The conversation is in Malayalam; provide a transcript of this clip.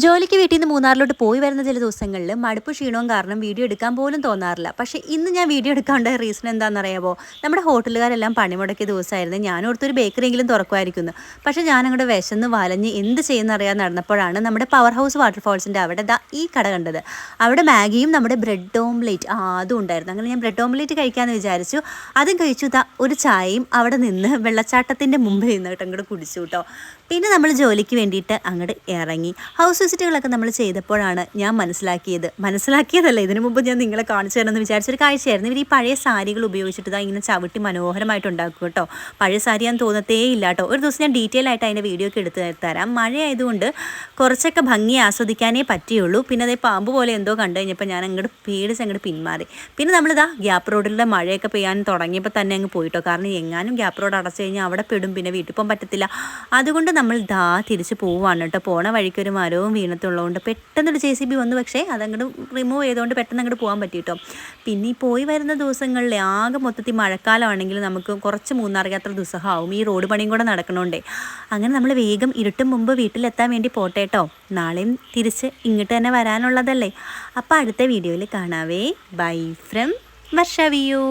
ജോലിക്ക് വീട്ടിൽ നിന്ന് മൂന്നാറിലോട്ട് പോയി വരുന്ന ചില ദിവസങ്ങളിൽ മടുപ്പ് ക്ഷീണവും കാരണം വീഡിയോ എടുക്കാൻ പോലും തോന്നാറില്ല. പക്ഷേ ഇന്ന് ഞാൻ വീഡിയോ എടുക്കാണ്ട റീസൺ എന്താണെന്നറിയാമോ? നമ്മുടെ ഹോട്ടലുകാരെല്ലാം പണിമുടക്കിയ ദിവസമായിരുന്നു. ഞാനോർത്തൊരു ബേക്കറിയെങ്കിലും തുറക്കുമായിരിക്കുന്നു. പക്ഷേ ഞാനങ്ങോട്ട് വിശന്ന് വലഞ്ഞ് എന്ത് ചെയ്യുന്നറിയാൻ നടന്നപ്പോഴാണ് നമ്മുടെ പവർ ഹൗസ് വാട്ടർഫോൾസിൻ്റെ അവിടെ ഈ കട കണ്ടത്. അവിടെ മാഗിയും നമ്മുടെ ബ്രെഡ് ഓംലേറ്റ് അതും ഉണ്ടായിരുന്നു. അങ്ങനെ ഞാൻ ബ്രെഡ് ഓംലേറ്റ് കഴിക്കാമെന്ന് വിചാരിച്ചു. അതും കഴിച്ചു. ഒരു ചായയും അവിടെ നിന്ന് വെള്ളച്ചാട്ടത്തിൻ്റെ മുമ്പിൽ നിന്നിട്ട് അങ്ങോട്ട് കുടിച്ചു കേട്ടോ. പിന്നെ നമ്മൾ ജോലിക്ക് വേണ്ടിയിട്ട് അങ്ങോട്ട് ഇറങ്ങി. ഹൗസ് വിസിറ്റുകളൊക്കെ നമ്മൾ ചെയ്തപ്പോഴാണ് ഞാൻ മനസ്സിലാക്കിയതല്ല, ഇതിനു മുമ്പ് ഞാൻ നിങ്ങളെ കാണിച്ചു തരണമെന്ന് വിചാരിച്ചൊരു കാഴ്ചയായിരുന്നു. ഇവർ ഈ പഴയ സാരികൾ ഉപയോഗിച്ചിട്ട് ഇങ്ങനെ ചവിട്ടി മനോഹരമായിട്ട് ഉണ്ടാക്കും കേട്ടോ. പഴയ സാരിയാന്ന് തോന്നത്തേ ഇല്ല കേട്ടോ. ഒരു ദിവസം ഞാൻ ഡീറ്റെയിൽ ആയിട്ട് അതിൻ്റെ വീഡിയോ ഒക്കെ എടുത്ത് തരാം. മഴയായതുകൊണ്ട് കുറച്ചൊക്കെ ഭംഗി ആസ്വദിക്കാനേ പറ്റിയുള്ളൂ. പിന്നെ അതേ പാമ്പ് പോലെ എന്തോ കണ്ടു കഴിഞ്ഞപ്പോൾ ഞാൻ അങ്ങോട്ട് പിന്മാറി. പിന്നെ നമ്മളിതാ ഗ്യാപ്പ് റോഡിലെ മഴയൊക്കെ പെയ്യാൻ തുടങ്ങിയപ്പോൾ തന്നെ അങ്ങ് പോയിട്ടോ. കാരണം എങ്ങാനും ഗ്യാപ്പ് റോഡ് അടച്ചു കഴിഞ്ഞാൽ അവിടെ പെടും, പിന്നെ വീട്ടിൽ പോകാൻ പറ്റത്തില്ല. അതുകൊണ്ട് നമ്മൾ തിരിച്ച് പോവുകയാണ് കേട്ടോ. പോണ വഴിക്കൊരു മരവും വീണത്തുള്ളതുകൊണ്ട് പെട്ടെന്നൊരു JCB വന്നു. പക്ഷേ അതങ്ങോട്ട് റിമൂവ് ചെയ്തുകൊണ്ട് പെട്ടെന്ന് അങ്ങോട്ട് പോകാൻ പറ്റി കേട്ടോ. പിന്നെ ഈ പോയി വരുന്ന ദിവസങ്ങളിൽ ആകെ മൊത്തത്തിൽ മഴക്കാലമാണെങ്കിൽ നമുക്ക് കുറച്ച് മൂന്നാർ യാത്ര ദുസ്സഹമാവും. ഈ റോഡ് പണിയും കൂടെ നടക്കണോണ്ടേ. അങ്ങനെ നമ്മൾ വേഗം ഇരുട്ടും മുമ്പ് വീട്ടിലെത്താൻ വേണ്ടി പോട്ടെ കേട്ടോ. നാളെയും തിരിച്ച് ഇങ്ങോട്ട് തന്നെ വരാനുള്ളതല്ലേ. അപ്പോൾ അടുത്ത വീഡിയോയിൽ കാണാവേ. Bye from Varsha view.